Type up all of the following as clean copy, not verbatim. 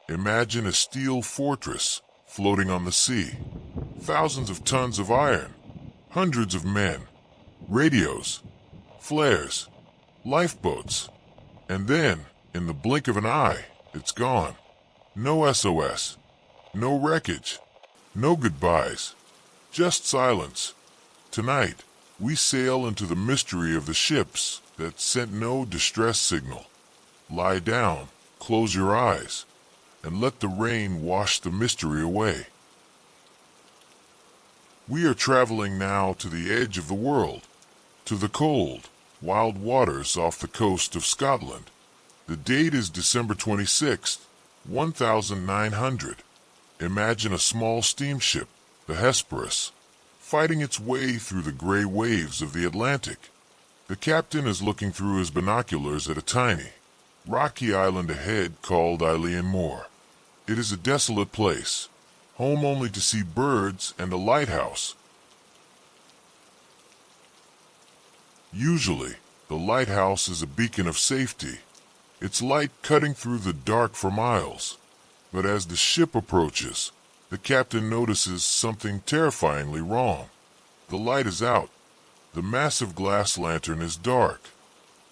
Imagine a steel fortress floating on the sea. Thousands of tons of iron, hundreds of men, radios, flares, lifeboats. And then, in the blink of an eye, it's gone. No SOS, no wreckage, no goodbyes, just silence. Tonight, we sail into the mystery of the ships that sent no distress signal. Lie down, close your eyes, and let the rain wash the mystery away. We are traveling now to the edge of the world, to the cold, wild waters off the coast of Scotland. The date is December 26th, 1900. Imagine a small steamship, the Hesperus, fighting its way through the gray waves of the Atlantic. The captain is looking through his binoculars at a tiny, rocky island ahead called Eilean Moor. It is a desolate place, home only to see birds and a lighthouse. Usually, the lighthouse is a beacon of safety, its light cutting through the dark for miles. But as the ship approaches, the captain notices something terrifyingly wrong. The light is out. The massive glass lantern is dark.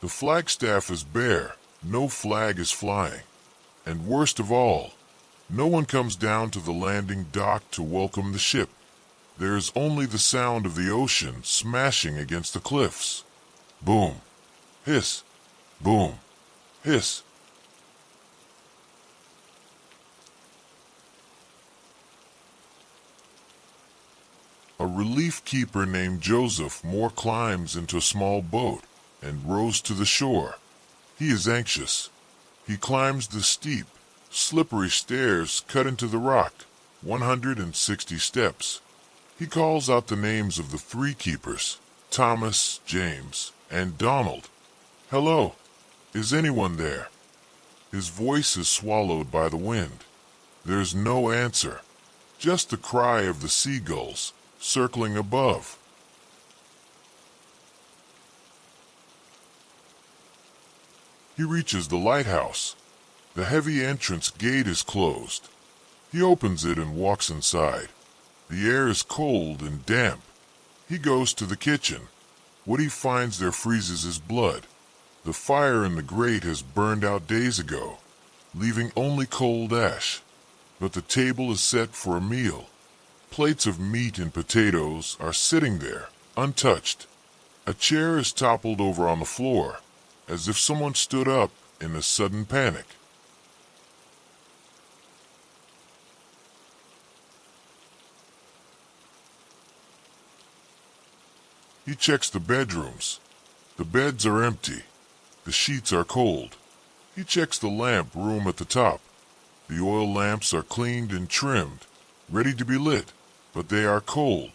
The flagstaff is bare. No flag is flying. And worst of all, no one comes down to the landing dock to welcome the ship. There is only the sound of the ocean smashing against the cliffs. Boom. Hiss. Boom. Hiss. A relief keeper named Joseph Moore climbs into a small boat and rows to the shore. He is anxious. He climbs the steep, slippery stairs cut into the rock, 160 steps. He calls out the names of the three keepers, Thomas, James, and Donald. "Hello, is anyone there?" His voice is swallowed by the wind. There's no answer, just the cry of the seagulls circling above. He reaches the lighthouse. The heavy entrance gate is closed. He opens it and walks inside. The air is cold and damp. He goes to the kitchen. What he finds there freezes his blood. The fire in the grate has burned out days ago, leaving only cold ash. But the table is set for a meal. Plates of meat and potatoes are sitting there, untouched. A chair is toppled over on the floor, as if someone stood up in a sudden panic. He checks the bedrooms. The beds are empty. The sheets are cold. He checks the lamp room at the top. The oil lamps are cleaned and trimmed, ready to be lit, but they are cold.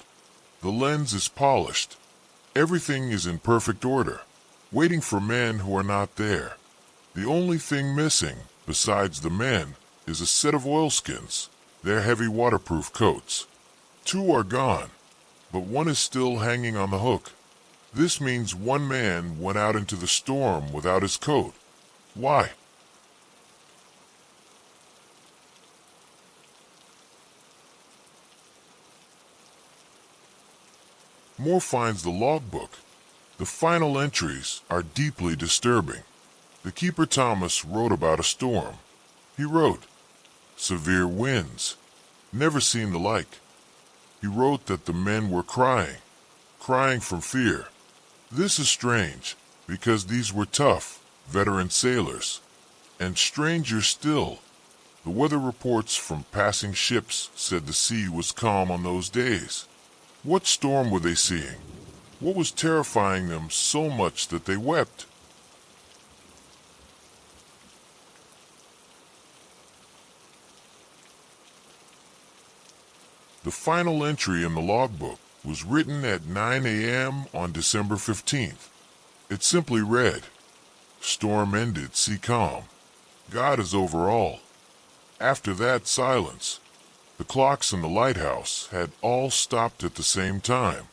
The lens is polished. Everything is in perfect order, waiting for men who are not there. The only thing missing, besides the men, is a set of oilskins, their heavy waterproof coats. Two are gone, but one is still hanging on the hook. This means one man went out into the storm without his coat. Why? Moore finds the logbook. The final entries are deeply disturbing. The keeper Thomas wrote about a storm. He wrote, "Severe winds. Never seen the like." He wrote that the men were crying from fear. This is strange, because these were tough, veteran sailors. And stranger still, the weather reports from passing ships said the sea was calm on those days. What storm were they seeing? What was terrifying them so much that they wept? The final entry in the logbook was written at 9 a.m. on December 15th. It simply read, "Storm ended, sea calm. God is over all." After that, silence. The clocks in the lighthouse had all stopped at the same time.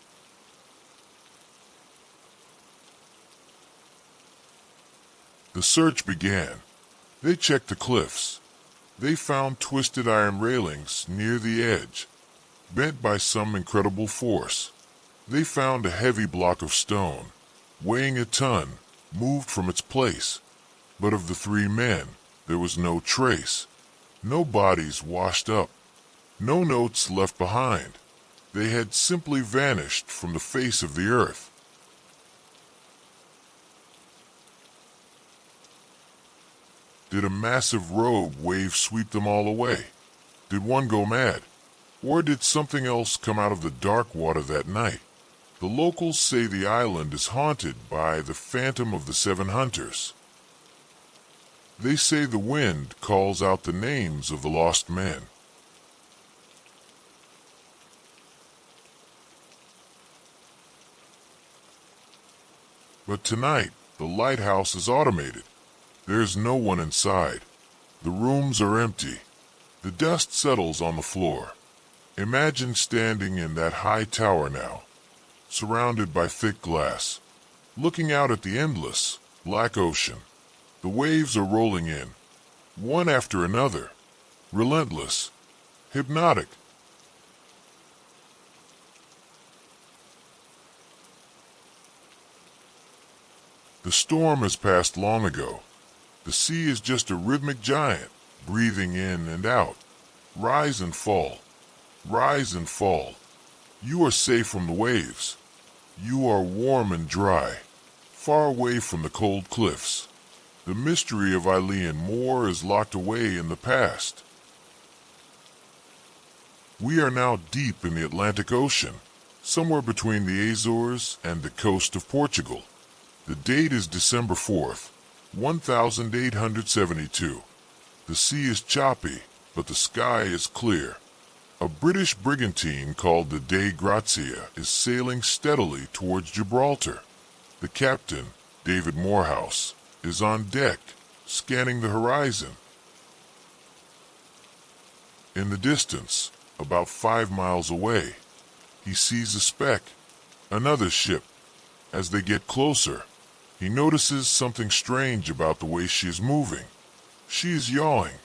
The search began. They checked the cliffs. They found twisted iron railings near the edge, bent by some incredible force. They found a heavy block of stone, weighing a ton, moved from its place. But of the three men, there was no trace. No bodies washed up. No notes left behind. They had simply vanished from the face of the earth. Did a massive rogue wave sweep them all away? Did one go mad? Or did something else come out of the dark water that night? The locals say the island is haunted by the phantom of the seven hunters. They say the wind calls out the names of the lost men. But tonight, the lighthouse is automated. There's no one inside. The rooms are empty. The dust settles on the floor. Imagine standing in that high tower now, surrounded by thick glass, looking out at the endless, black ocean. The waves are rolling in, one after another, relentless, hypnotic. The storm has passed long ago. The sea is just a rhythmic giant, breathing in and out. Rise and fall. Rise and fall. You are safe from the waves. You are warm and dry, far away from the cold cliffs. The mystery of Eileen Moore is locked away in the past. We are now deep in the Atlantic Ocean, somewhere between the Azores and the coast of Portugal. The date is December 4th, 1872. The sea is choppy, but the sky is clear. A British brigantine called the Dei Grazia is sailing steadily towards Gibraltar. The captain, David Morehouse, is on deck, scanning the horizon. In the distance, about 5 miles away, he sees a speck, another ship. As they get closer, he notices something strange about the way she is moving. She is yawing,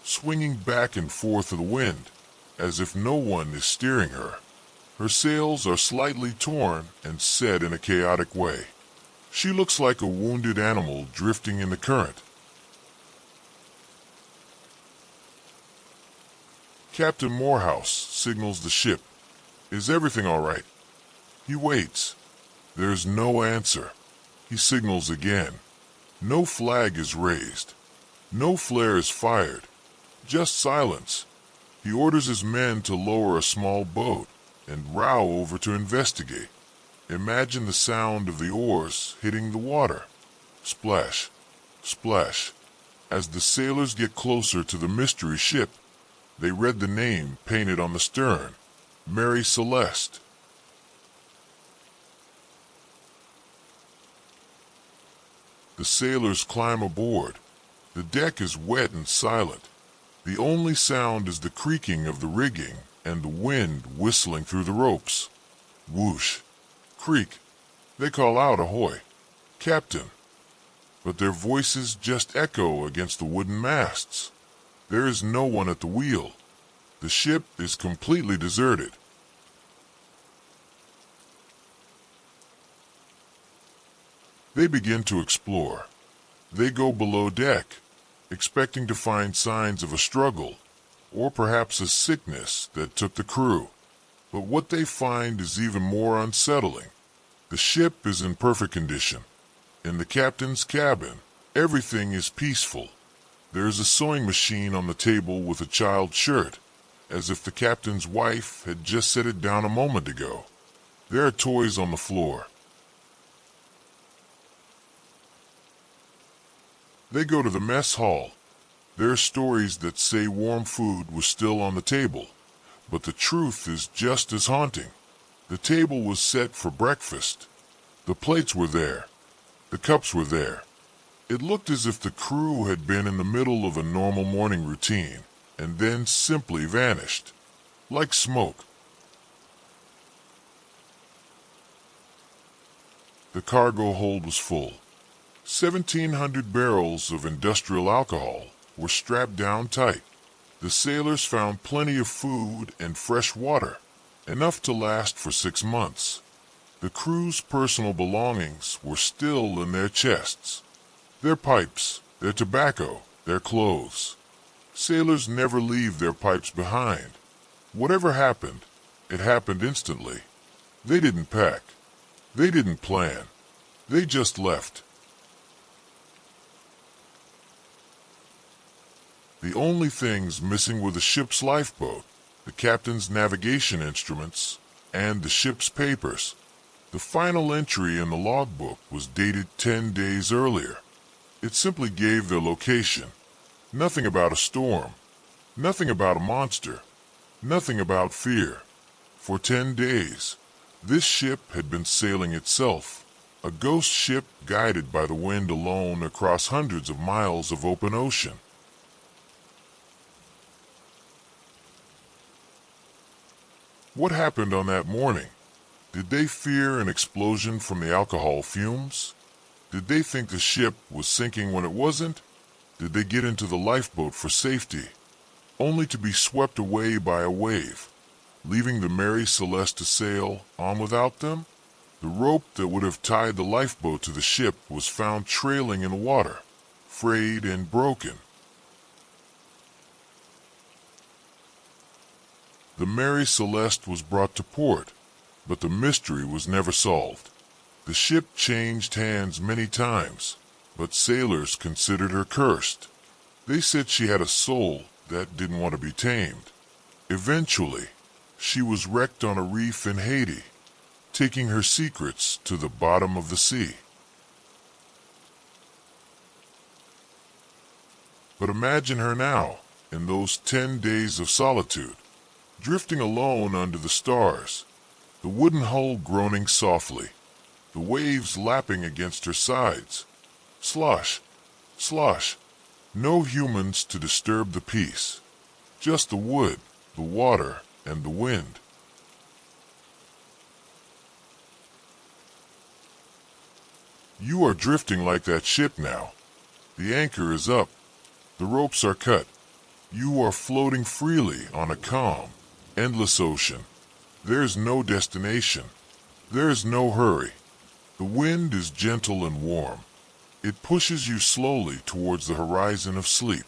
swinging back and forth of the wind, as if no one is steering her. Her sails are slightly torn and set in a chaotic way. She looks like a wounded animal drifting in the current. Captain Morehouse signals the ship. Is everything all right? He waits. There's no answer. He signals again. No flag is raised. No flare is fired. Just silence. He orders his men to lower a small boat and row over to investigate. Imagine the sound of the oars hitting the water. Splash, splash. As the sailors get closer to the mystery ship, they read the name painted on the stern, Mary Celeste. The sailors climb aboard. The deck is wet and silent. The only sound is the creaking of the rigging and the wind whistling through the ropes. Whoosh. Creak. They call out ahoy. Captain. But their voices just echo against the wooden masts. There is no one at the wheel. The ship is completely deserted. They begin to explore. They go below deck, expecting to find signs of a struggle, or perhaps a sickness that took the crew. But what they find is even more unsettling. The ship is in perfect condition. In the captain's cabin, everything is peaceful. There is a sewing machine on the table with a child's shirt, as if the captain's wife had just set it down a moment ago. There are toys on the floor. They go to the mess hall. There are stories that say warm food was still on the table, but the truth is just as haunting. The table was set for breakfast. The plates were there. The cups were there. It looked as if the crew had been in the middle of a normal morning routine, and then simply vanished, like smoke. The cargo hold was full. 1,700 barrels of industrial alcohol were strapped down tight. The sailors found plenty of food and fresh water, enough to last for 6 months. The crew's personal belongings were still in their chests. Their pipes, their tobacco, their clothes. Sailors never leave their pipes behind. Whatever happened, it happened instantly. They didn't pack. They didn't plan. They just left. The only things missing were the ship's lifeboat, the captain's navigation instruments, and the ship's papers. The final entry in the logbook was dated 10 days earlier. It simply gave their location. Nothing about a storm. Nothing about a monster. Nothing about fear. For 10 days, this ship had been sailing itself, a ghost ship guided by the wind alone across hundreds of miles of open ocean. What happened on that morning? Did they fear an explosion from the alcohol fumes? Did they think the ship was sinking when it wasn't? Did they get into the lifeboat for safety, only to be swept away by a wave, leaving the Mary Celeste to sail on without them? The rope that would have tied the lifeboat to the ship was found trailing in the water, frayed and broken. The Mary Celeste was brought to port, but the mystery was never solved. The ship changed hands many times, but sailors considered her cursed. They said she had a soul that didn't want to be tamed. Eventually, she was wrecked on a reef in Haiti, taking her secrets to the bottom of the sea. But imagine her now, in those 10 days of solitude, drifting alone under the stars, the wooden hull groaning softly, the waves lapping against her sides. Slosh, slosh, no humans to disturb the peace, just the wood, the water, and the wind. You are drifting like that ship now. The anchor is up. The ropes are cut. You are floating freely on a calm, endless ocean. There's no destination. There's no hurry. The wind is gentle and warm. It pushes you slowly towards the horizon of sleep.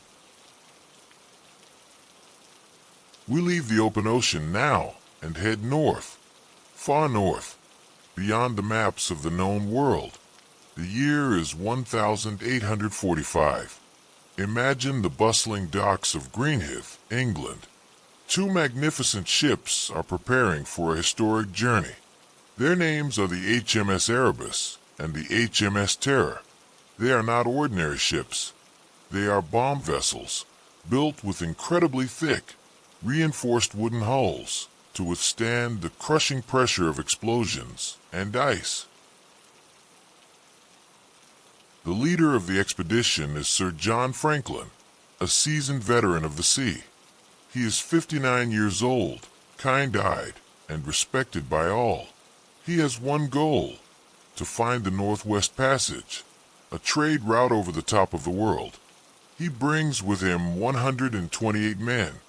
We leave the open ocean now and head north, far north, beyond the maps of the known world. The year is 1845. Imagine the bustling docks of Greenhithe, England. Two magnificent ships are preparing for a historic journey. Their names are the HMS Erebus and the HMS Terror. They are not ordinary ships. They are bomb vessels, built with incredibly thick, reinforced wooden hulls to withstand the crushing pressure of explosions and ice. The leader of the expedition is Sir John Franklin, a seasoned veteran of the sea. He is 59 years old, kind-eyed, and respected by all. He has one goal: to find the Northwest Passage, a trade route over the top of the world. He brings with him 128 men,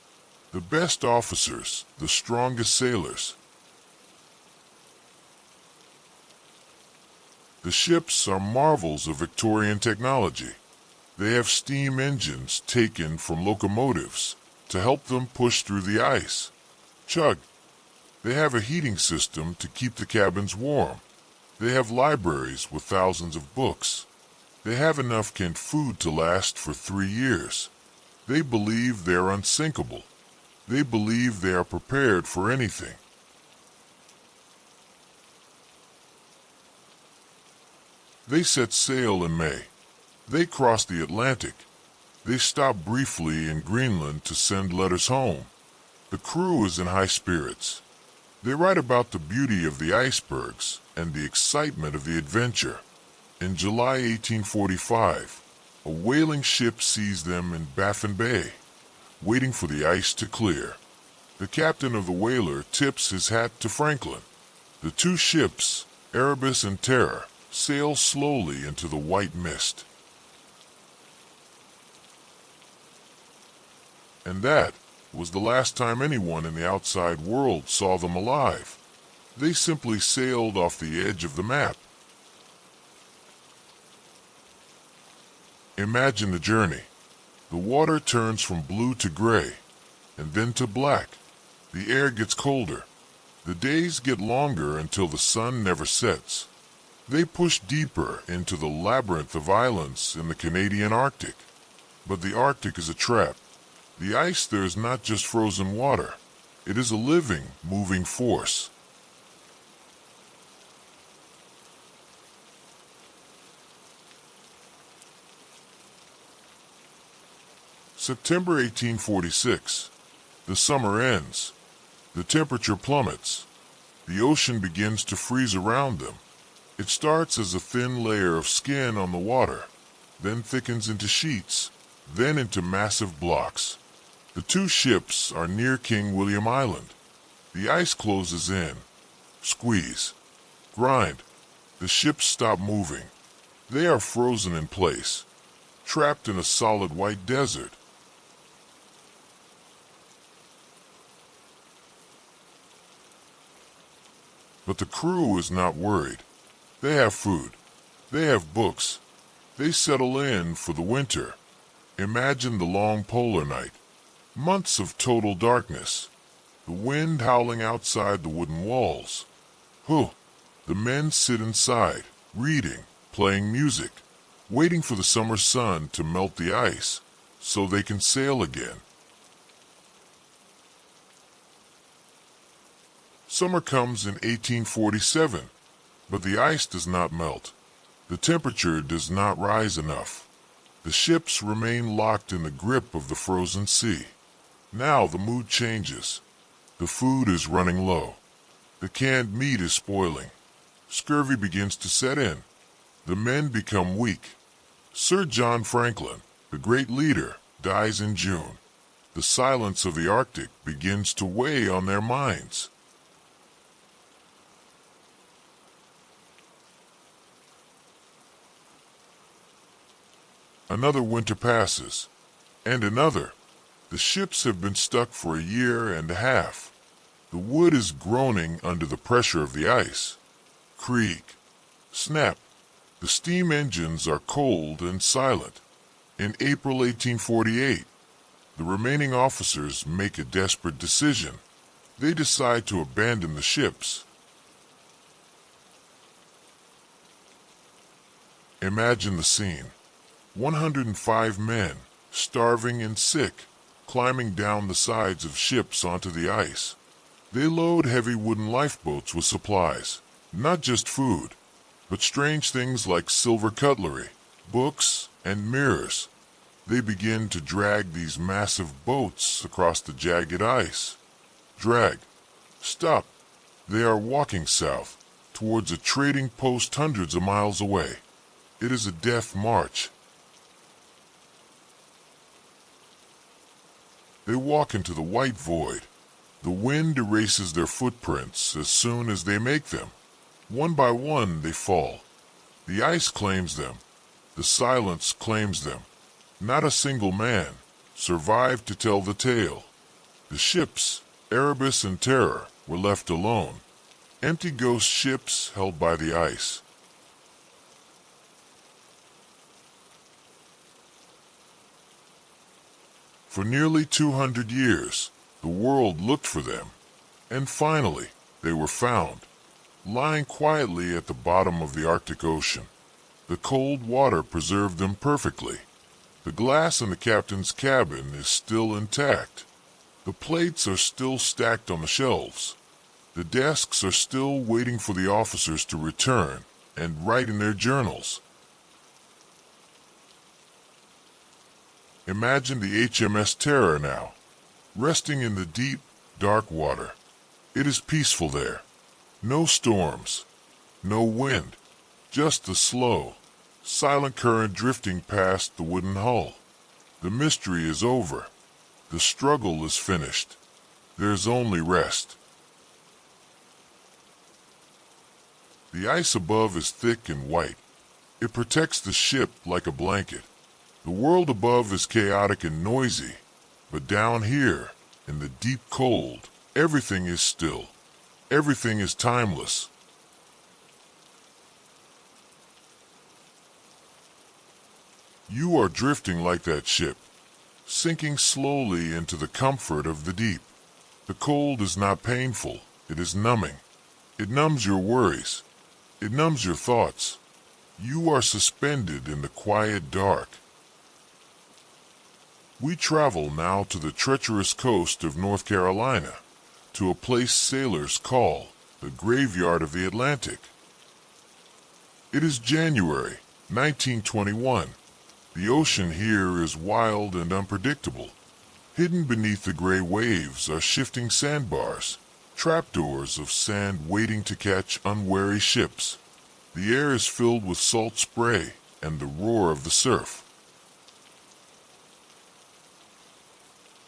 the best officers, the strongest sailors. The ships are marvels of Victorian technology. They have steam engines taken from locomotives to help them push through the ice. Chug. They have a heating system to keep the cabins warm. They have libraries with thousands of books. They have enough canned food to last for 3 years. They believe they are unsinkable. They believe they are prepared for anything. They set sail in May. They cross the Atlantic. They stop briefly in Greenland to send letters home. The crew is in high spirits. They write about the beauty of the icebergs and the excitement of the adventure. In July 1845, a whaling ship sees them in Baffin Bay, waiting for the ice to clear. The captain of the whaler tips his hat to Franklin. The two ships, Erebus and Terror, sail slowly into the white mist. And that was the last time anyone in the outside world saw them alive. They simply sailed off the edge of the map. Imagine the journey. The water turns from blue to gray, and then to black. The air gets colder. The days get longer until the sun never sets. They push deeper into the labyrinth of islands in the Canadian Arctic. But the Arctic is a trap. The ice there is not just frozen water. It is a living, moving force. September 1846. The summer ends. The temperature plummets. The ocean begins to freeze around them. It starts as a thin layer of skin on the water, then thickens into sheets, then into massive blocks. The two ships are near King William Island. The ice closes in. Squeeze. Grind. The ships stop moving. They are frozen in place, trapped in a solid white desert. But the crew is not worried. They have food. They have books. They settle in for the winter. Imagine the long polar night. Months of total darkness. The wind howling outside the wooden walls. The men sit inside, reading, playing music, waiting for the summer sun to melt the ice so they can sail again. Summer comes in 1847, but the ice does not melt. The temperature does not rise enough. The ships remain locked in the grip of the frozen sea. Now the mood changes. The food is running low. The canned meat is spoiling. Scurvy begins to set in. The men become weak. Sir John Franklin, the great leader, dies in June. The silence of the Arctic begins to weigh on their minds. Another winter passes, and another. The ships have been stuck for a year and a half. The wood is groaning under the pressure of the ice. Creak. Snap. The steam engines are cold and silent. In April 1848, the remaining officers make a desperate decision. They decide to abandon the ships. Imagine the scene. 105 men, starving and sick, climbing down the sides of ships onto the ice. They load heavy wooden lifeboats with supplies, not just food, but strange things like silver cutlery, books, and mirrors. They begin to drag these massive boats across the jagged ice. Drag. Stop. They are walking south, towards a trading post hundreds of miles away. It is a death march. They walk into the white void. The wind erases their footprints as soon as they make them. One by one they fall. The ice claims them. The silence claims them. Not a single man survived to tell the tale. The ships, Erebus and Terror, were left alone. Empty ghost ships held by the ice. For nearly 200 years, the world looked for them, and finally, they were found, lying quietly at the bottom of the Arctic Ocean. The cold water preserved them perfectly. The glass in the captain's cabin is still intact. The plates are still stacked on the shelves. The desks are still waiting for the officers to return and write in their journals. Imagine the HMS Terror now, resting in the deep, dark water. It is peaceful there. No storms, no wind, just the slow, silent current drifting past the wooden hull. The mystery is over. The struggle is finished. There's only rest. The ice above is thick and white. It protects the ship like a blanket. The world above is chaotic and noisy. But down here, in the deep cold, everything is still. Everything is timeless. You are drifting like that ship, sinking slowly into the comfort of the deep. The cold is not painful, it is numbing. It numbs your worries. It numbs your thoughts. You are suspended in the quiet dark. We travel now to the treacherous coast of North Carolina, to a place sailors call the graveyard of the Atlantic. It is January 1921. The ocean here is wild and unpredictable. Hidden beneath the gray waves are shifting sandbars, trapdoors of sand waiting to catch unwary ships. The air is filled with salt spray and the roar of the surf.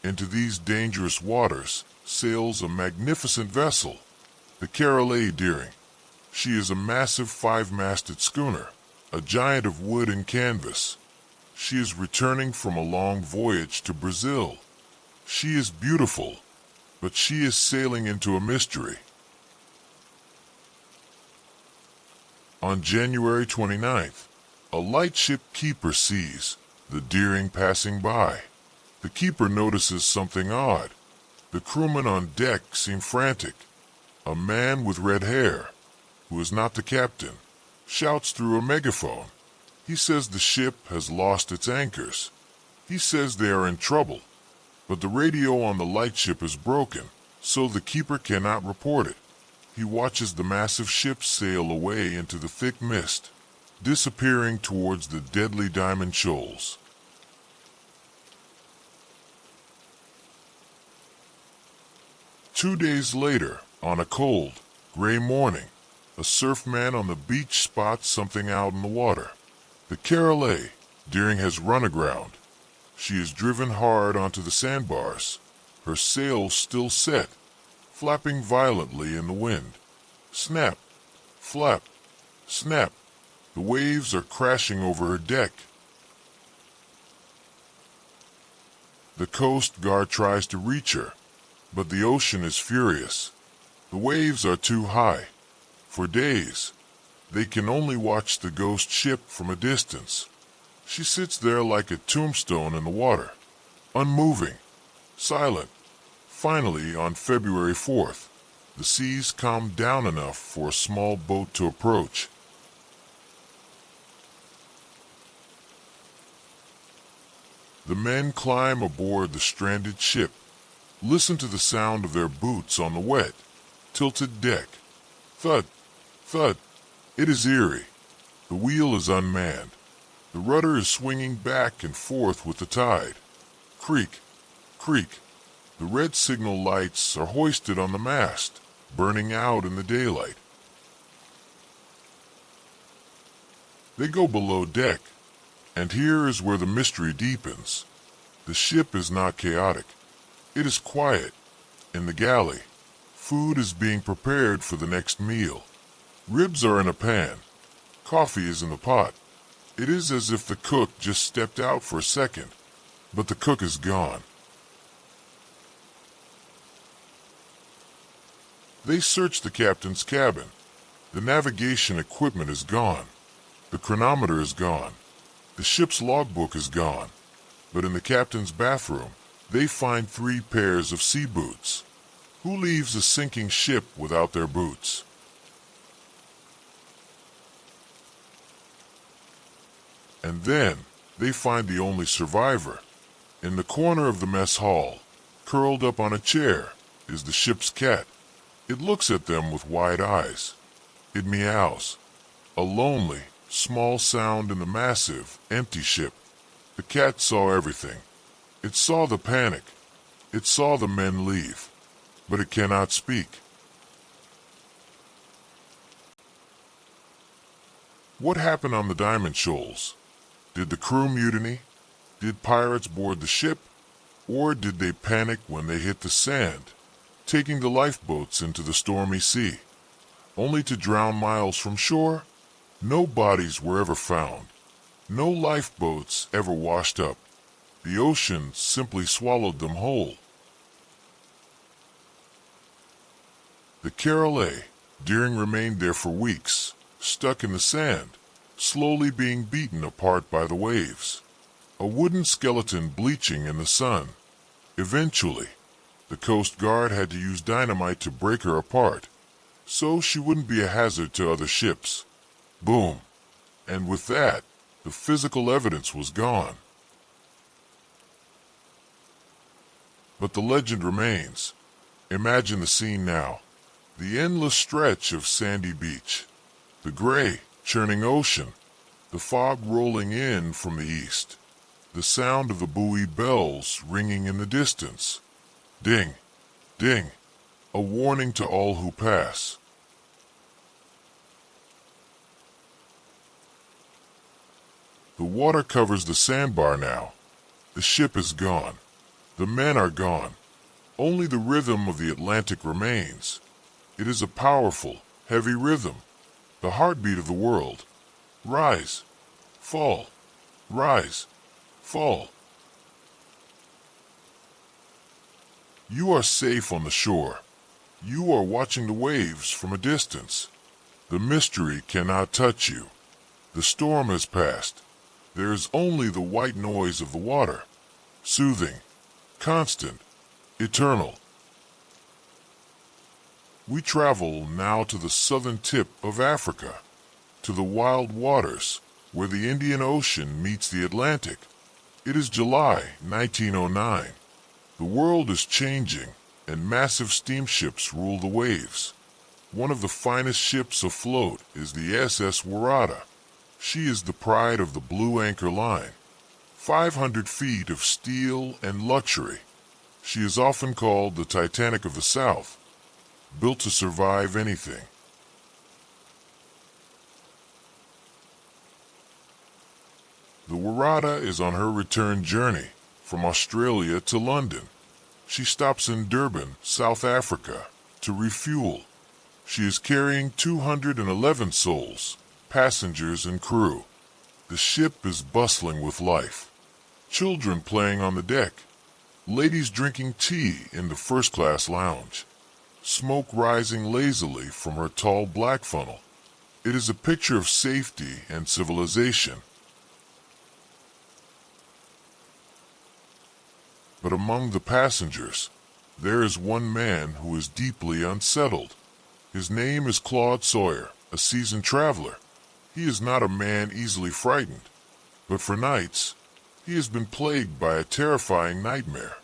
Into these dangerous waters sails a magnificent vessel, the Carroll A. She is a massive 5-masted schooner, a giant of wood and canvas. She is returning from a long voyage to Brazil. She is beautiful, but she is sailing into a mystery. On January 29th, a lightship keeper sees the Deering passing by. The keeper notices something odd. The crewmen on deck seem frantic. A man with red hair, who is not the captain, shouts through a megaphone. He says the ship has lost its anchors. He says they are in trouble, but the radio on the lightship is broken, so the keeper cannot report it. He watches the massive ship sail away into the thick mist, disappearing towards the deadly Diamond Shoals. Two days later, on a cold, gray morning, a surfman on the beach spots something out in the water. The Carroll A. Deering has run aground. She is driven hard onto the sandbars, her sails still set, flapping violently in the wind. Snap, flap, snap. The waves are crashing over her deck. The Coast Guard tries to reach her, but the ocean is furious. The waves are too high. For days, they can only watch the ghost ship from a distance. She sits there like a tombstone in the water, unmoving, silent. Finally, on February 4th, the seas calmed down enough for a small boat to approach. The men climb aboard the stranded ship, listen to the sound of their boots on the wet, tilted deck. Thud, thud. It is eerie. The wheel is unmanned. The rudder is swinging back and forth with the tide. Creak, creak. The red signal lights are hoisted on the mast, burning out in the daylight. They go below deck, and here is where the mystery deepens. The ship is not chaotic. It is quiet. In the galley, food is being prepared for the next meal. Ribs are in a pan. Coffee is in the pot. It is as if the cook just stepped out for a second, but the cook is gone. They search the captain's cabin. The navigation equipment is gone. The chronometer is gone. The ship's logbook is gone. But in the captain's bathroom, they find 3 pairs of sea boots. Who leaves a sinking ship without their boots? And then they find the only survivor. In the corner of the mess hall, curled up on a chair, is the ship's cat. It looks at them with wide eyes. It meows. A lonely, small sound in the massive, empty ship. The cat saw everything. It saw the panic. It saw the men leave. But it cannot speak. What happened on the Diamond Shoals? Did the crew mutiny? Did pirates board the ship? Or did they panic when they hit the sand, taking the lifeboats into the stormy sea, only to drown miles from shore? No bodies were ever found. No lifeboats ever washed up. The ocean simply swallowed them whole. The Carroll A. Deering remained there for weeks, stuck in the sand, slowly being beaten apart by the waves. A wooden skeleton bleaching in the sun. Eventually, the Coast Guard had to use dynamite to break her apart, so she wouldn't be a hazard to other ships. Boom. And with that, the physical evidence was gone. But the legend remains. Imagine the scene now. The endless stretch of sandy beach, the gray, churning ocean, the fog rolling in from the east, the sound of the buoy bells ringing in the distance. Ding, ding, a warning to all who pass. The water covers the sandbar now. The ship is gone. The men are gone. Only the rhythm of the Atlantic remains. It is a powerful, heavy rhythm, the heartbeat of the world. Rise, fall, rise, fall. You are safe on the shore. You are watching the waves from a distance. The mystery cannot touch you. The storm has passed. There is only the white noise of the water, soothing, constant, eternal. We travel now to the southern tip of Africa, to the wild waters where the Indian Ocean meets the Atlantic. It is July 1909. The world is changing, and massive steamships rule the waves. One of the finest ships afloat is the SS Waratah. She is the pride of the Blue Anchor Line. 500 feet of steel and luxury. She is often called the Titanic of the South, built to survive anything. The Waratah is on her return journey from Australia to London. She stops in Durban, South Africa, to refuel. She is carrying 211 souls, passengers and crew. The ship is bustling with life. Children playing on the deck. Ladies drinking tea in the first-class lounge. Smoke rising lazily from her tall black funnel. It is a picture of safety and civilization. But among the passengers, there is one man who is deeply unsettled. His name is Claude Sawyer, a seasoned traveler. He is not a man easily frightened, but for nights, he has been plagued by a terrifying nightmare.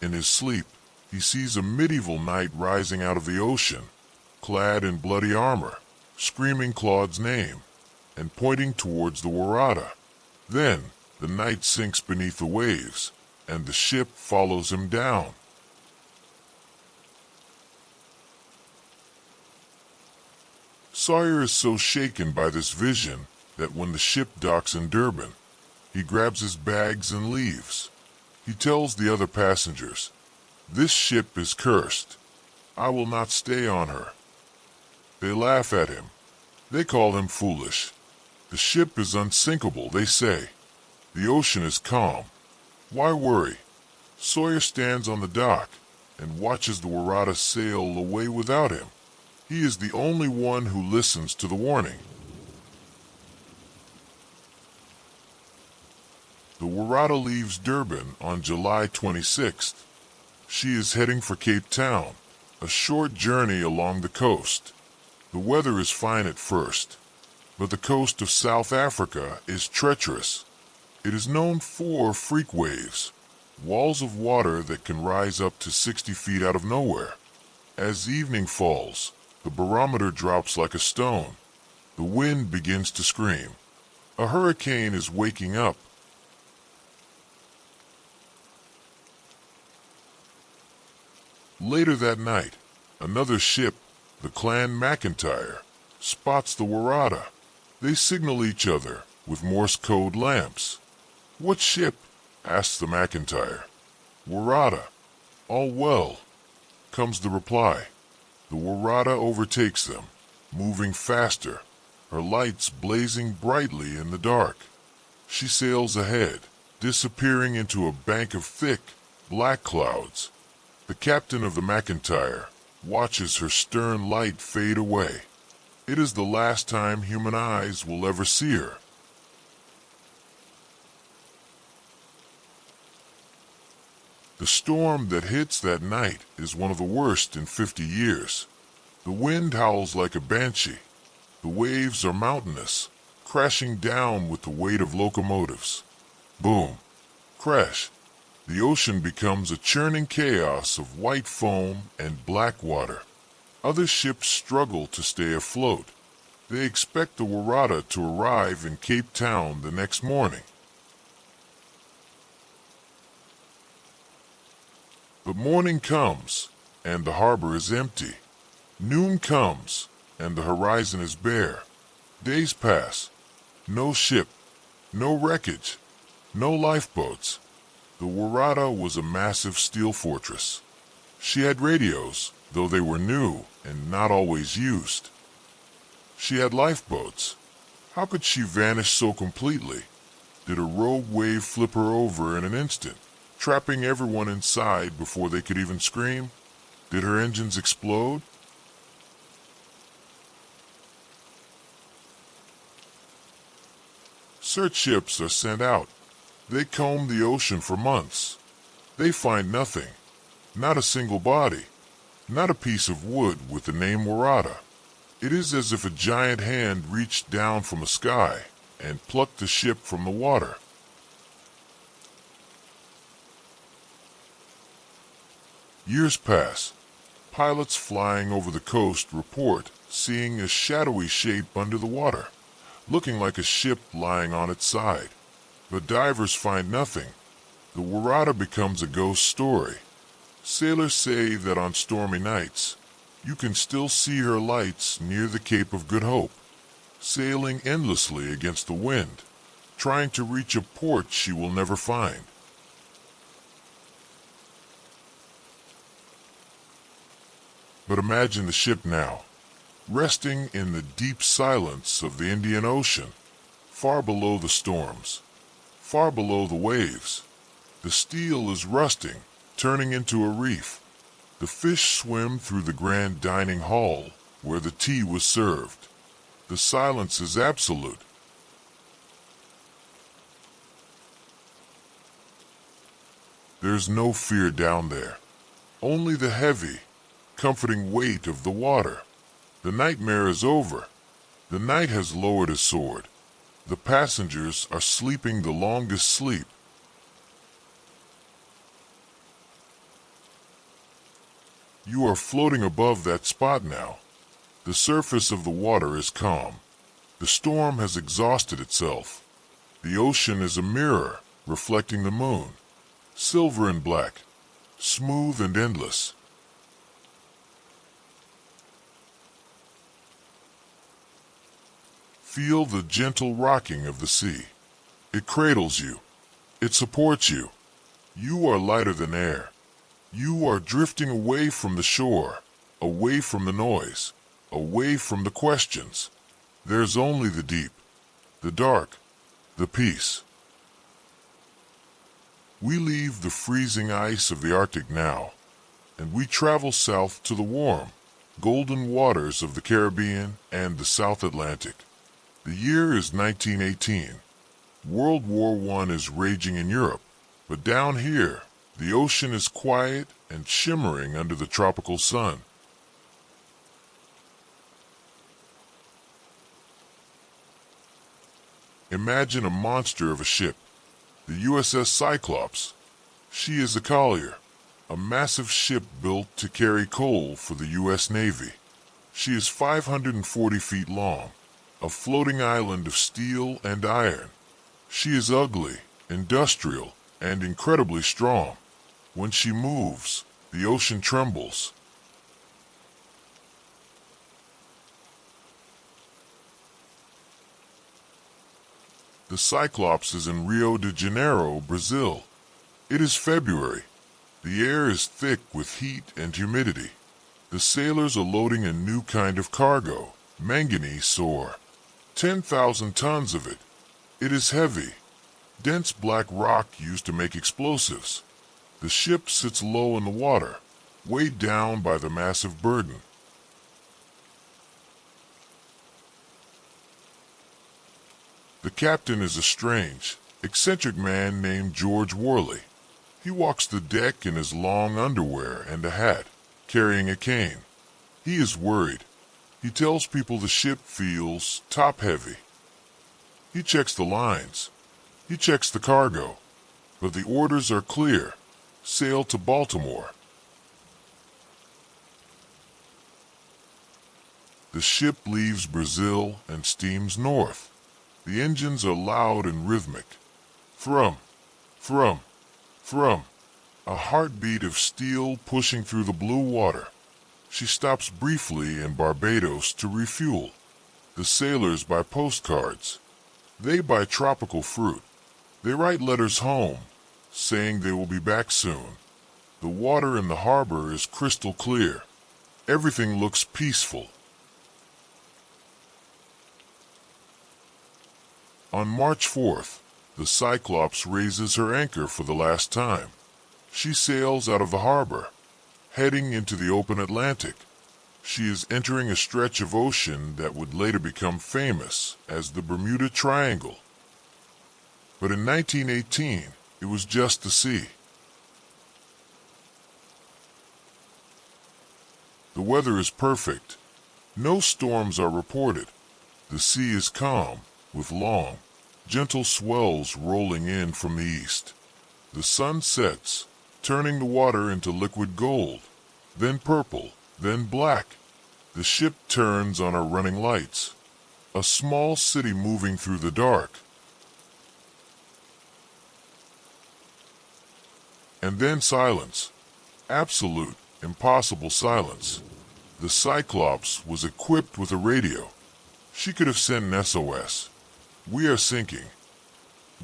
In his sleep, he sees a medieval knight rising out of the ocean, clad in bloody armor, screaming Claude's name, and pointing towards the Waratah. Then, the knight sinks beneath the waves, and the ship follows him down. Sawyer is so shaken by this vision that when the ship docks in Durban, he grabs his bags and leaves. He tells the other passengers, "This ship is cursed. I will not stay on her." They laugh at him. They call him foolish. The ship is unsinkable, they say. The ocean is calm. Why worry? Sawyer stands on the dock and watches the Waratah sail away without him. He is the only one who listens to the warning. The Waratah leaves Durban on July 26th. She is heading for Cape Town, a short journey along the coast. The weather is fine at first, but the coast of South Africa is treacherous. It is known for freak waves, walls of water that can rise up to 60 feet out of nowhere. As evening falls, the barometer drops like a stone. The wind begins to scream. A hurricane is waking up. Later that night, another ship, the Clan McIntyre, spots the Waratah. They signal each other with Morse code lamps. "What ship?" asks the McIntyre. "Waratah." "All well," comes the reply. The Waratah overtakes them, moving faster, her lights blazing brightly in the dark. She sails ahead, disappearing into a bank of thick, black clouds. The captain of the McIntyre watches her stern light fade away. It is the last time human eyes will ever see her. The storm that hits that night is one of the worst in 50 years. The wind howls like a banshee. The waves are mountainous, crashing down with the weight of locomotives. Boom. Crash. The ocean becomes a churning chaos of white foam and black water. Other ships struggle to stay afloat. They expect the Waratah to arrive in Cape Town the next morning. But morning comes, and the harbor is empty. Noon comes, and the horizon is bare. Days pass. No ship, no wreckage, no lifeboats. The Waratah was a massive steel fortress. She had radios, though they were new and not always used. She had lifeboats. How could she vanish so completely? Did a rogue wave flip her over in an instant, trapping everyone inside before they could even scream? Did her engines explode? Search ships are sent out. They comb the ocean for months. They find nothing. Not a single body. Not a piece of wood with the name Waratah. It is as if a giant hand reached down from the sky and plucked the ship from the water. Years pass. Pilots flying over the coast report seeing a shadowy shape under the water, looking like a ship lying on its side. But divers find nothing. The Waratah becomes a ghost story. Sailors say that on stormy nights, you can still see her lights near the Cape of Good Hope, sailing endlessly against the wind, trying to reach a port she will never find. But imagine the ship now, resting in the deep silence of the Indian Ocean, far below the storms, far below the waves. The steel is rusting, turning into a reef. The fish swim through the grand dining hall where the tea was served. The silence is absolute. There's no fear down there, only the heavy, comforting weight of the water. The nightmare is over. The night has lowered his sword. The passengers are sleeping the longest sleep. You are floating above that spot now. The surface of the water is calm. The storm has exhausted itself. The ocean is a mirror reflecting the moon, silver and black, smooth and endless. Feel the gentle rocking of the sea. It cradles you. It supports you. You are lighter than air. You are drifting away from the shore, away from the noise, away from the questions. There's only the deep, the dark, the peace. We leave the freezing ice of the Arctic now, and we travel south to the warm, golden waters of the Caribbean and the South Atlantic. The year is 1918. World War I is raging in Europe, but down here, the ocean is quiet and shimmering under the tropical sun. Imagine a monster of a ship, the USS Cyclops. She is a collier, a massive ship built to carry coal for the U.S. Navy. She is 540 feet long, a floating island of steel and iron. She is ugly, industrial, and incredibly strong. When she moves, the ocean trembles. The Cyclops is in Rio de Janeiro, Brazil. It is February. The air is thick with heat and humidity. The sailors are loading a new kind of cargo, manganese ore. 10,000 tons of it. It is heavy. dense black rock used to make explosives. The ship sits low in the water, weighed down by the massive burden. The captain is a strange, eccentric man named George Worley. He walks the deck in his long underwear and a hat, carrying a cane. He is worried. He tells people the ship feels top-heavy. He checks the lines. He checks the cargo. But the orders are clear. Sail to Baltimore. The ship leaves Brazil and steams north. The engines are loud and rhythmic. Thrum, thrum, thrum. A heartbeat of steel pushing through the blue water. She stops briefly in Barbados to refuel. The sailors buy postcards. They buy tropical fruit. They write letters home, saying they will be back soon. The water in the harbor is crystal clear. Everything looks peaceful. On March 4th, the Cyclops raises her anchor for the last time. She sails out of the harbor, heading into the open Atlantic. She is entering a stretch of ocean that would later become famous as the Bermuda Triangle. But in 1918, it was just the sea. The weather is perfect. No storms are reported. The sea is calm, with long, gentle swells rolling in from the east. The sun sets, turning the water into liquid gold, then purple, then black. The ship turns on her running lights. A small city moving through the dark. And then silence. Absolute, impossible silence. The Cyclops was equipped with a radio. She could have sent an SOS. We are sinking.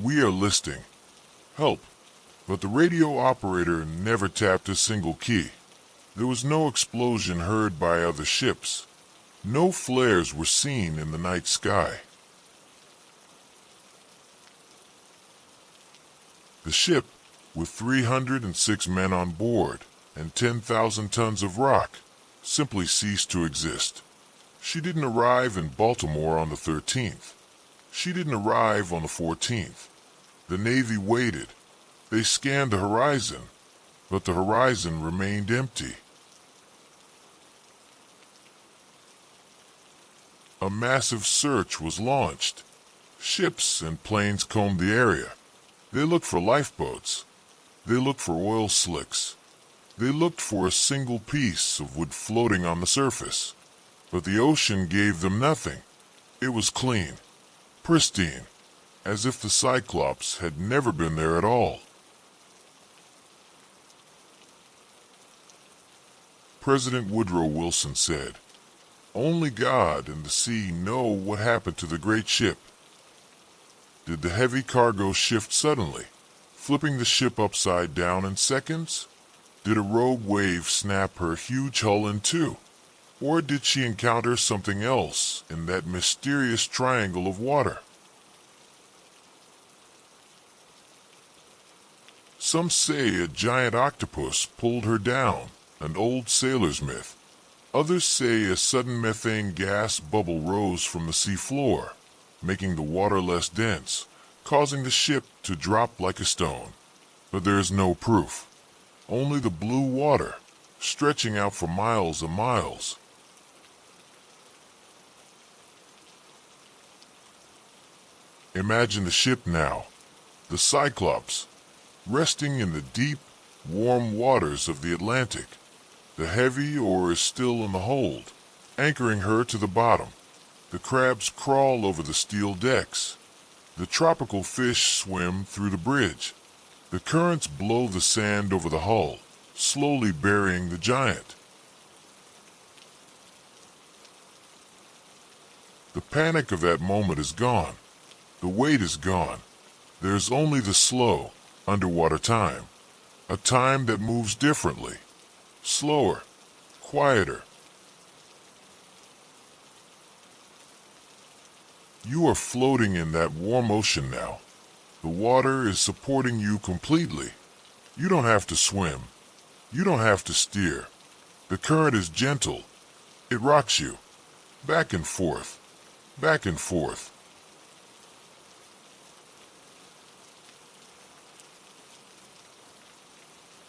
We are listing. Help. But the radio operator never tapped a single key. There was no explosion heard by other ships. No flares were seen in the night sky. The ship, with 306 men on board and 10,000 tons of rock, simply ceased to exist. She didn't arrive in Baltimore on the 13th. She didn't arrive on the 14th. The Navy waited. They scanned the horizon, but the horizon remained empty. A massive search was launched. Ships and planes combed the area. They looked for lifeboats. They looked for oil slicks. They looked for a single piece of wood floating on the surface. But the ocean gave them nothing. It was clean, pristine, as if the Cyclops had never been there at all. President Woodrow Wilson said, "Only God and the sea know what happened to the great ship." Did the heavy cargo shift suddenly, flipping the ship upside down in seconds? Did a rogue wave snap her huge hull in two? Or did she encounter something else in that mysterious triangle of water? Some say a giant octopus pulled her down, an old sailor's myth. Others say a sudden methane gas bubble rose from the sea floor, making the water less dense, causing the ship to drop like a stone. But there is no proof. Only the blue water, stretching out for miles and miles. Imagine the ship now, the Cyclops, resting in the deep, warm waters of the Atlantic. The heavy oar is still in the hold, anchoring her to the bottom. The crabs crawl over the steel decks. The tropical fish swim through the bridge. The currents blow the sand over the hull, slowly burying the giant. The panic of that moment is gone. The weight is gone. There's only the slow, underwater time. A time that moves differently. Slower. Quieter. You are floating in that warm ocean now. The water is supporting you completely. You don't have to swim. You don't have to steer. The current is gentle. It rocks you. Back and forth. Back and forth.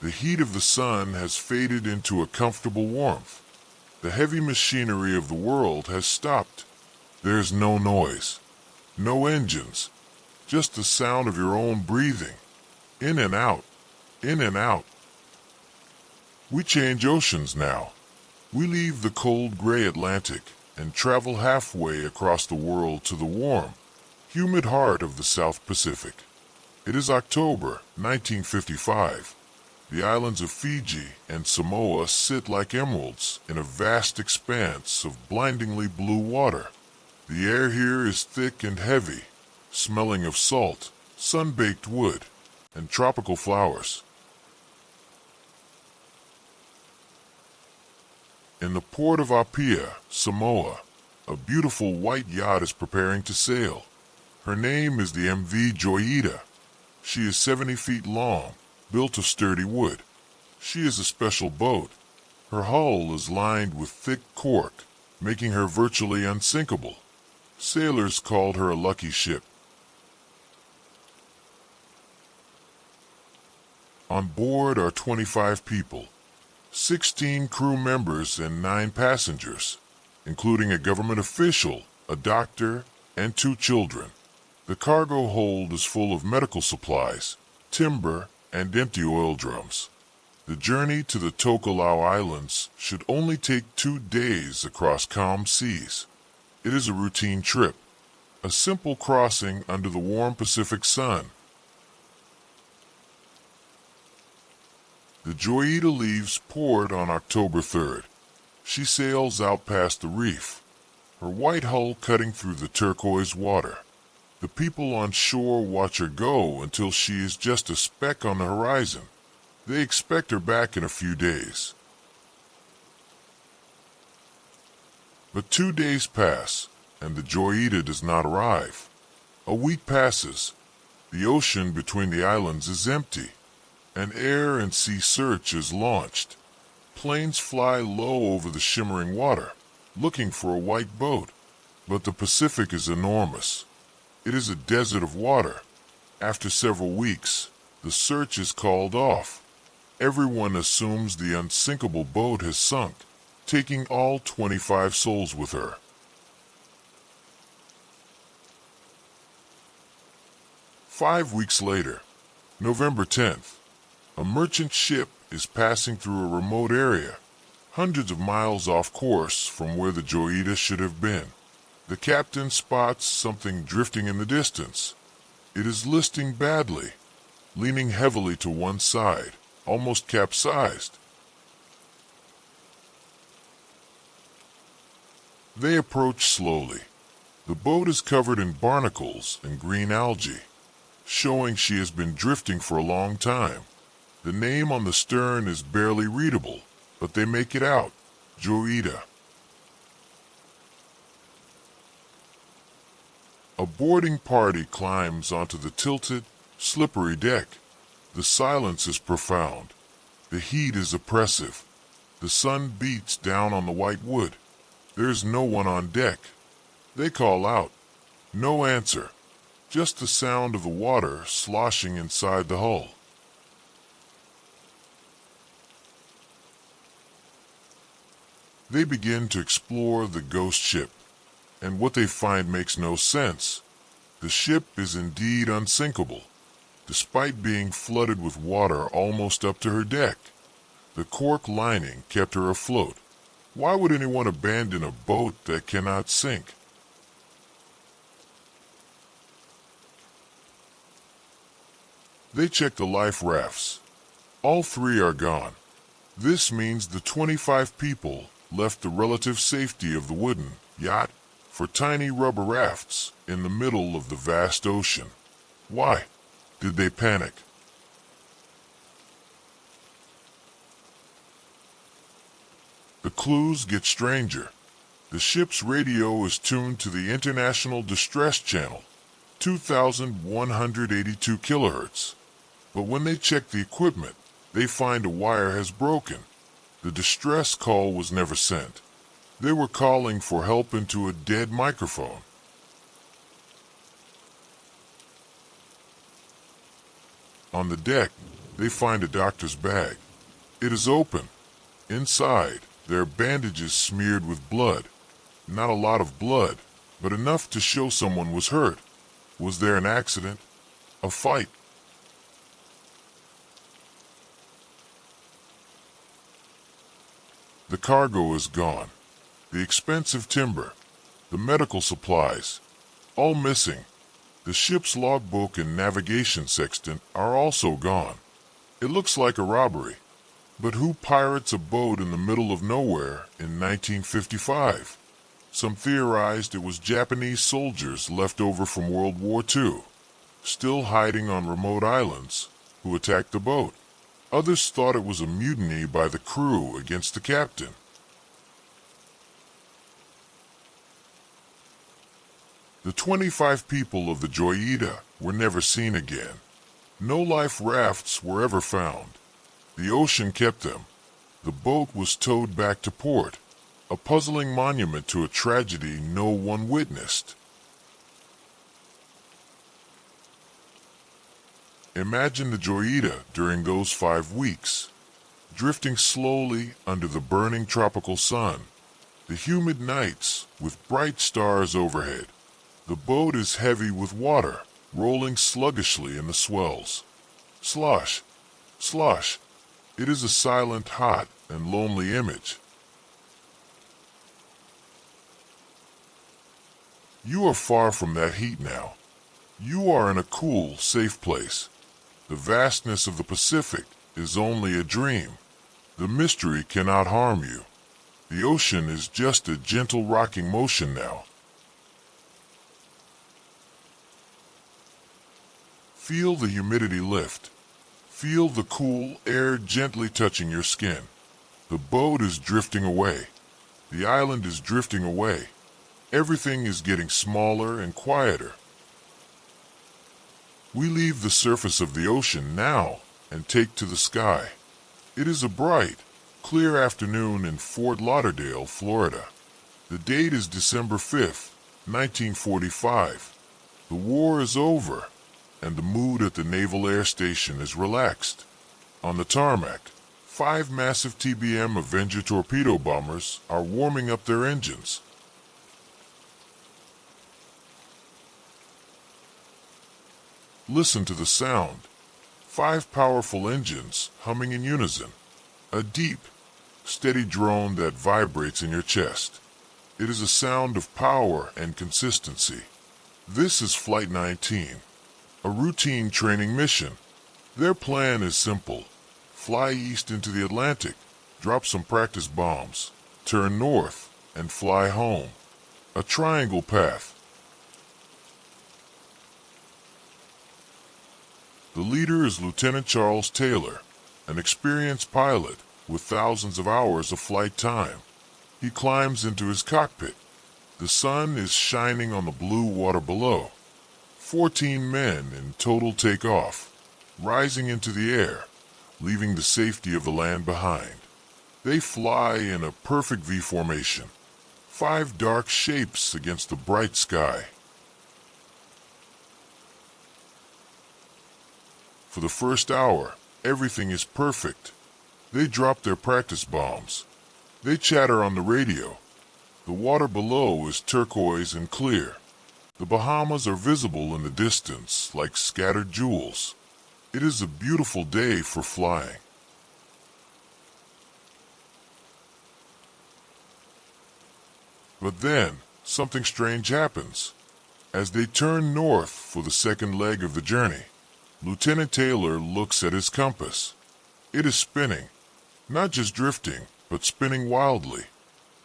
The heat of the sun has faded into a comfortable warmth. The heavy machinery of the world has stopped. There's no noise. No engines. Just the sound of your own breathing. In and out. In and out. We change oceans now. We leave the cold gray Atlantic and travel halfway across the world to the warm, humid heart of the South Pacific. It is October 1955. The islands of Fiji and Samoa sit like emeralds in a vast expanse of blindingly blue water. The air here is thick and heavy, smelling of salt, sun-baked wood, and tropical flowers. In the port of Apia, Samoa, a beautiful white yacht is preparing to sail. Her name is the MV Joyita. She is 70 feet long, built of sturdy wood. She is a special boat. Her hull is lined with thick cork, making her virtually unsinkable. Sailors called her a lucky ship. On board are 25 people, 16 crew members and 9 passengers, including a government official, a doctor, and 2 children. The cargo hold is full of medical supplies, timber, and empty oil drums. The journey to the Tokelau Islands should only take 2 days across calm seas. It is a routine trip, a simple crossing under the warm Pacific sun. The Joyita leaves port on October 3rd. She sails out past the reef, her white hull cutting through the turquoise water. The people on shore watch her go until she is just a speck on the horizon. They expect her back in a few days. But 2 days pass, and the Joyita does not arrive. A week passes. The ocean between the islands is empty. An air and sea search is launched. Planes fly low over the shimmering water, looking for a white boat. But the Pacific is enormous. It is a desert of water. After several weeks, the search is called off. Everyone assumes the unsinkable boat has sunk, taking all 25 souls with her. Five weeks later, November 10th, a merchant ship is passing through a remote area, hundreds of miles off course from where the Joyita should have been. The captain spots something drifting in the distance. It is listing badly, leaning heavily to one side, almost capsized. They approach slowly. The boat is covered in barnacles and green algae, showing she has been drifting for a long time. The name on the stern is barely readable, but they make it out, Joyita. A boarding party climbs onto the tilted, slippery deck. The silence is profound. The heat is oppressive. The sun beats down on the white wood. There is no one on deck. They call out. No answer. Just the sound of the water sloshing inside the hull. They begin to explore the ghost ship, and what they find makes no sense. The ship is indeed unsinkable, despite being flooded with water almost up to her deck. The cork lining kept her afloat. Why would anyone abandon a boat that cannot sink? They check the life rafts. All 3 are gone. This means the 25 people left the relative safety of the wooden yacht for tiny rubber rafts in the middle of the vast ocean. Why? Did they panic? The clues get stranger. The ship's radio is tuned to the International Distress Channel. 2,182 kilohertz. But when they check the equipment, they find a wire has broken. The distress call was never sent. They were calling for help into a dead microphone. On the deck, they find a doctor's bag. It is open. Inside, there are bandages smeared with blood. Not a lot of blood, but enough to show someone was hurt. Was there an accident? A fight? The cargo is gone. The expensive timber, the medical supplies, all missing. The ship's logbook and navigation sextant are also gone. It looks like a robbery. But who pirates a boat in the middle of nowhere in 1955? Some theorized it was Japanese soldiers left over from World War II, still hiding on remote islands, who attacked the boat. Others thought it was a mutiny by the crew against the captain. The 25 people of the Joyita were never seen again. No life rafts were ever found. The ocean kept them. The boat was towed back to port, a puzzling monument to a tragedy no one witnessed. Imagine the Joyita during those 5 weeks, drifting slowly under the burning tropical sun, the humid nights with bright stars overhead. The boat is heavy with water, rolling sluggishly in the swells. Slosh, slosh. It is a silent, hot, and lonely image. You are far from that heat now. You are in a cool, safe place. The vastness of the Pacific is only a dream. The mystery cannot harm you. The ocean is just a gentle rocking motion now. Feel the humidity lift. Feel the cool air gently touching your skin. The boat is drifting away. The island is drifting away. Everything is getting smaller and quieter. We leave the surface of the ocean now and take to the sky. It is a bright, clear afternoon in Fort Lauderdale, Florida. The date is December 5th, 1945. The war is over, and the mood at the Naval Air Station is relaxed. On the tarmac, 5 massive TBM Avenger torpedo bombers are warming up their engines. Listen to the sound. 5 powerful engines humming in unison. A deep, steady drone that vibrates in your chest. It is a sound of power and consistency. This is Flight 19. A routine training mission. Their plan is simple. Fly east into the Atlantic, drop some practice bombs, turn north, and fly home. A triangle path. The leader is Lieutenant Charles Taylor, an experienced pilot with thousands of hours of flight time. He climbs into his cockpit. The sun is shining on the blue water below. 14 men in total take off, rising into the air, leaving the safety of the land behind. They fly in a perfect V formation, 5 dark shapes against the bright sky. For the first hour, everything is perfect. They drop their practice bombs. They chatter on the radio. The water below is turquoise and clear. The Bahamas are visible in the distance like scattered jewels. It is a beautiful day for flying. But then, something strange happens. As they turn north for the second leg of the journey, Lieutenant Taylor looks at his compass. It is spinning, not just drifting, but spinning wildly.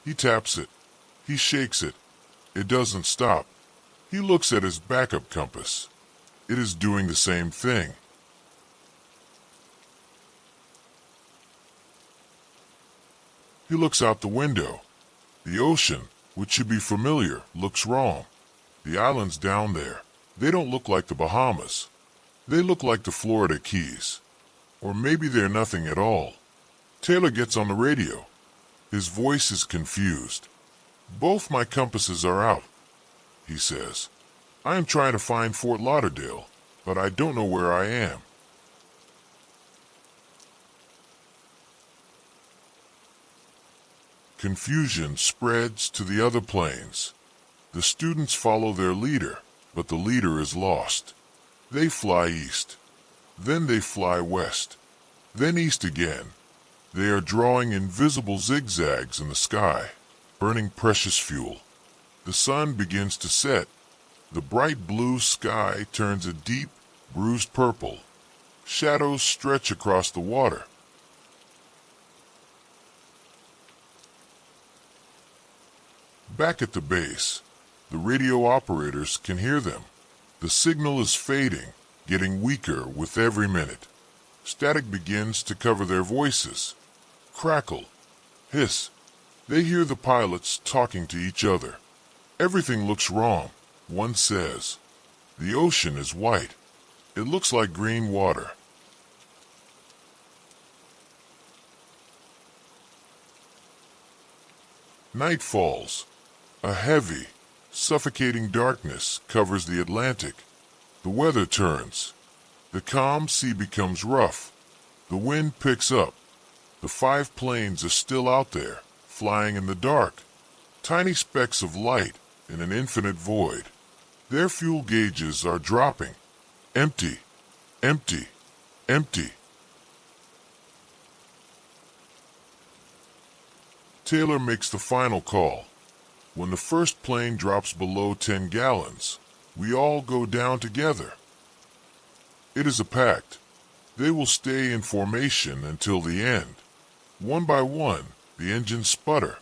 He taps it. He shakes it. It doesn't stop. He looks at his backup compass. It is doing the same thing. He looks out the window. The ocean, which should be familiar, looks wrong. The island's down there. They don't look like the Bahamas. They look like the Florida Keys. Or maybe they're nothing at all. Taylor gets on the radio. His voice is confused. Both my compasses are out, he says. I am trying to find Fort Lauderdale, but I don't know where I am. Confusion spreads to the other planes. The students follow their leader, but the leader is lost. They fly east. Then they fly west. Then east again. They are drawing invisible zigzags in the sky, burning precious fuel. The sun begins to set. The bright blue sky turns a deep, bruised purple. Shadows stretch across the water. Back at the base, the radio operators can hear them. The signal is fading, getting weaker with every minute. Static begins to cover their voices. Crackle, hiss. They hear the pilots talking to each other. Everything looks wrong, one says. The ocean is white. It looks like green water. Night falls. A heavy, suffocating darkness covers the Atlantic. The weather turns. The calm sea becomes rough. The wind picks up. The 5 planes are still out there, flying in the dark. Tiny specks of light in an infinite void. Their fuel gauges are dropping. Empty, empty, empty. Taylor makes the final call. When the first plane drops below 10 gallons, we all go down together. It is a pact. They will stay in formation until the end. One by one, the engines sputter.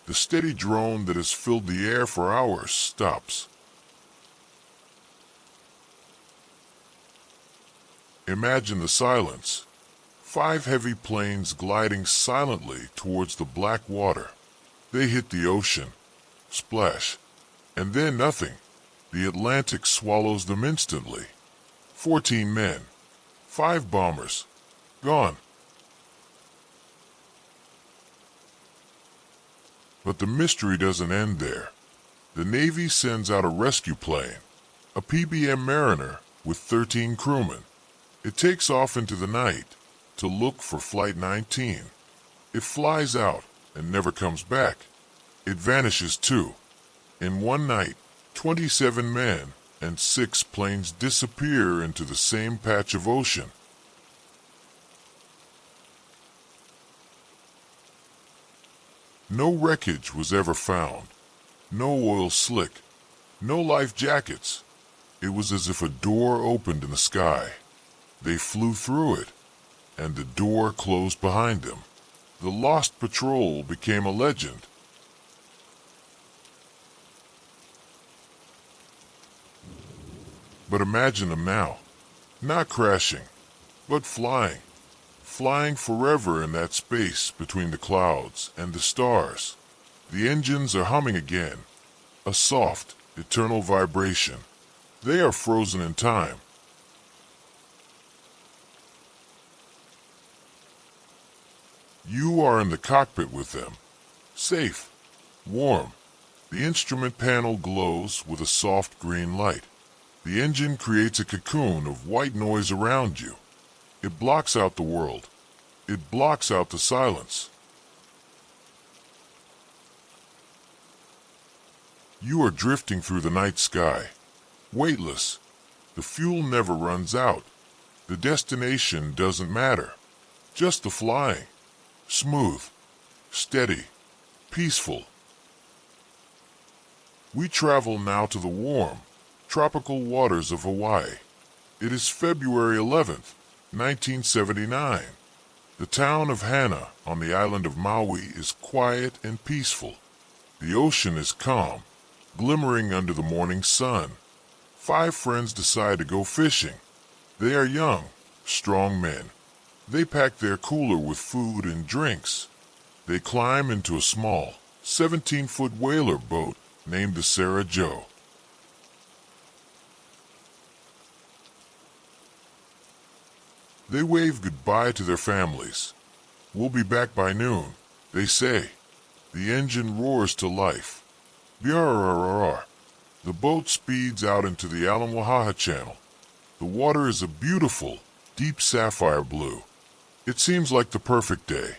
The steady drone that has filled the air for hours stops. Imagine the silence. 5 heavy planes gliding silently towards the black water. They hit the ocean. Splash. And then nothing. The Atlantic swallows them instantly. 14 men. 5 bombers. Gone. But the mystery doesn't end there. The Navy sends out a rescue plane, a PBM Mariner with 13 crewmen. It takes off into the night to look for Flight 19. It flies out and never comes back. It vanishes too. In one night, 27 men and 6 planes disappear into the same patch of ocean. No wreckage was ever found. No oil slick. No life jackets. It was as if a door opened in the sky. They flew through it, and the door closed behind them. The lost patrol became a legend. But imagine them now, not crashing, but flying. Flying forever in that space between the clouds and the stars. The engines are humming again, a soft, eternal vibration. They are frozen in time. You are in the cockpit with them, safe, warm. The instrument panel glows with a soft green light. The engine creates a cocoon of white noise around you. It blocks out the world. It blocks out the silence. You are drifting through the night sky, weightless. The fuel never runs out. The destination doesn't matter. Just the flying. Smooth, steady, peaceful. We travel now to the warm, tropical waters of Hawaii. It is February 11th, 1979. The town of Hana on the island of Maui is quiet and peaceful. The ocean is calm, glimmering under the morning sun. 5 friends decide to go fishing. They are young, strong men. They pack their cooler with food and drinks. They climb into a small, 17-foot whaler boat named the Sarah Joe. They wave goodbye to their families. We'll be back by noon, they say. The engine roars to life. Brrrr. The boat speeds out into the Waratah Channel. The water is a beautiful, deep sapphire blue. It seems like the perfect day.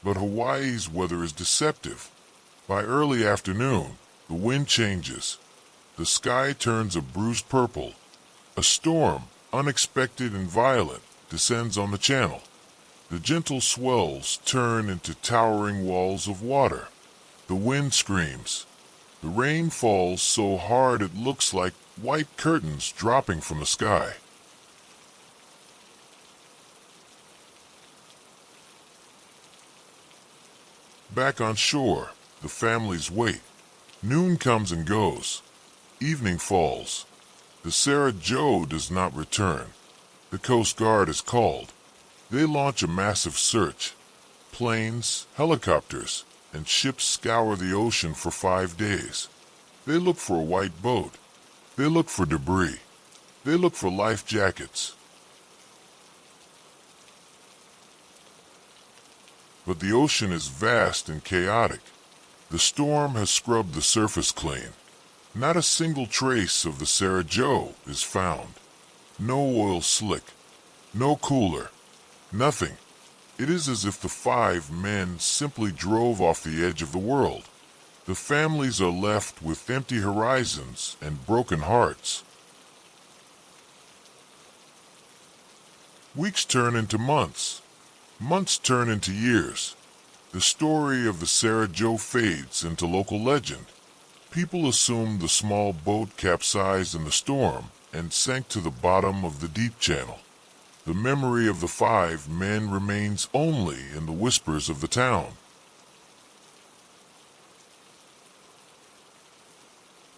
But Hawaii's weather is deceptive. By early afternoon, the wind changes. The sky turns a bruised purple. A storm, unexpected and violent, descends on the channel. The gentle swells turn into towering walls of water. The wind screams. The rain falls so hard it looks like white curtains dropping from the sky. Back on shore, the families wait. Noon comes and goes. Evening falls. The Sarah Joe does not return. The Coast Guard is called. They launch a massive search. Planes, helicopters, and ships scour the ocean for 5 days. They look for a white boat. They look for debris. They look for life jackets. But the ocean is vast and chaotic. The storm has scrubbed the surface clean. Not a single trace of the Sarah Joe is found. No oil slick. No cooler. Nothing. It is as if the 5 men simply drove off the edge of the world. The families are left with empty horizons and broken hearts. Weeks turn into months. Months turn into years. The story of the Sarah Joe fades into local legend. People assume the small boat capsized in the storm and sank to the bottom of the deep channel. The memory of the 5 men remains only in the whispers of the town.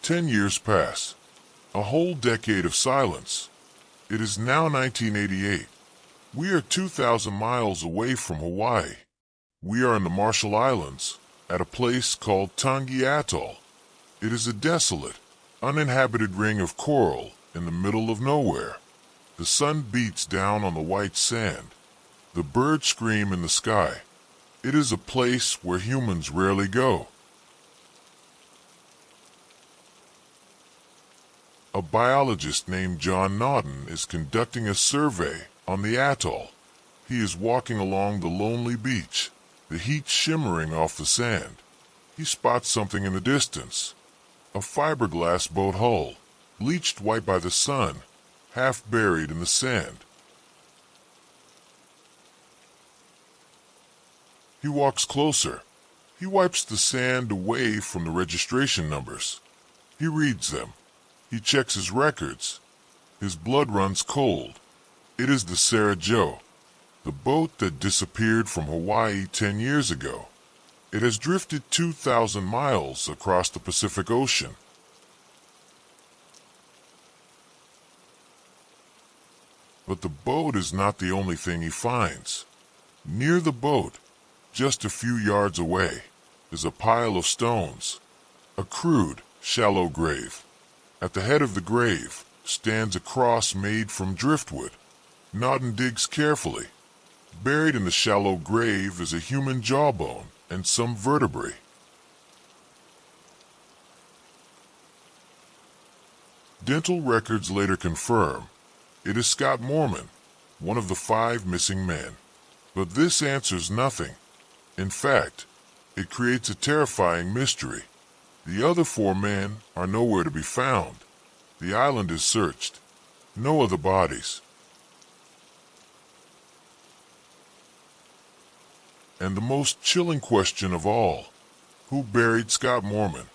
10 years pass. A whole decade of silence. It is now 1988. We are 2,000 miles away from Hawaii. We are in the Marshall Islands, at a place called Tangi Atoll. It is a desolate, uninhabited ring of coral in the middle of nowhere. The sun beats down on the white sand. The birds scream in the sky. It is a place where humans rarely go. A biologist named John Naughton is conducting a survey on the atoll. He is walking along the lonely beach, the heat shimmering off the sand. He spots something in the distance. A fiberglass boat hull, bleached white by the sun, half buried in the sand. He walks closer. He wipes the sand away from the registration numbers. He reads them. He checks his records. His blood runs cold. It is the Sarah Joe, the boat that disappeared from Hawaii 10 years ago. It has drifted 2,000 miles across the Pacific Ocean. But the boat is not the only thing he finds. Near the boat, just a few yards away, is a pile of stones, a crude, shallow grave. At the head of the grave stands a cross made from driftwood. Naughton digs carefully. Buried in the shallow grave is a human jawbone and some vertebrae. Dental records later confirm it is Scott Mormon, one of the 5 missing men. But this answers nothing. In fact, it creates a terrifying mystery. The other 4 men are nowhere to be found. The island is searched. No other bodies. And the most chilling question of all, who buried Scott Mormon?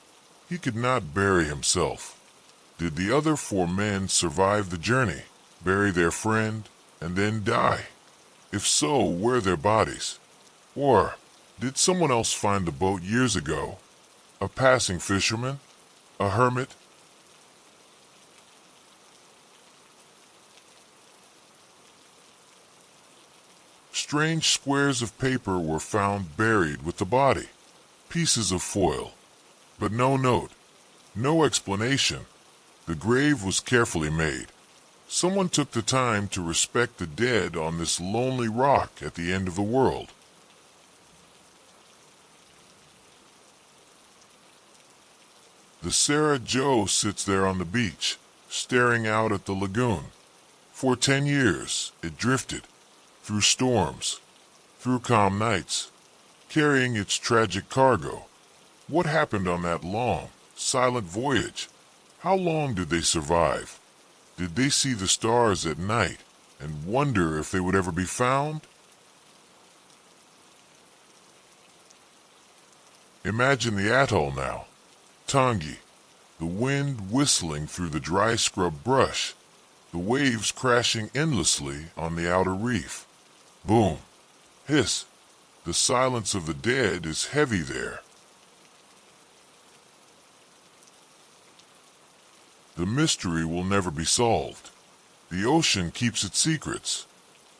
He could not bury himself. Did the other 4 men survive the journey, bury their friend, and then die? If so, where are their bodies? Or did someone else find the boat years ago? A passing fisherman? A hermit? Strange squares of paper were found buried with the body. Pieces of foil. But no note. No explanation. The grave was carefully made. Someone took the time to respect the dead on this lonely rock at the end of the world. The Sarah Joe sits there on the beach, staring out at the lagoon. For 10 years, it drifted, through storms, through calm nights, carrying its tragic cargo. What happened on that long, silent voyage? How long did they survive? Did they see the stars at night and wonder if they would ever be found? Imagine the atoll now. Tangi, the wind whistling through the dry scrub brush, the waves crashing endlessly on the outer reef. Boom, hiss, the silence of the dead is heavy there. The mystery will never be solved. The ocean keeps its secrets,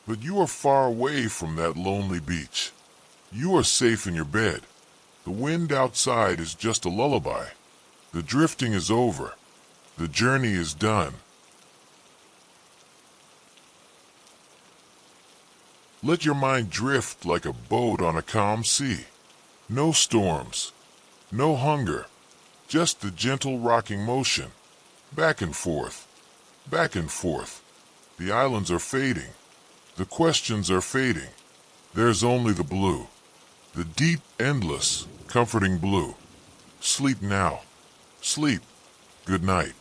but you are far away from that lonely beach. You are safe in your bed. The wind outside is just a lullaby. The drifting is over. The journey is done. Let your mind drift like a boat on a calm sea. No storms, no hunger, just the gentle rocking motion. Back and forth, back and forth. The islands are fading. The questions are fading. There's only the blue. The deep, endless, comforting blue. Sleep now. Sleep. Good night.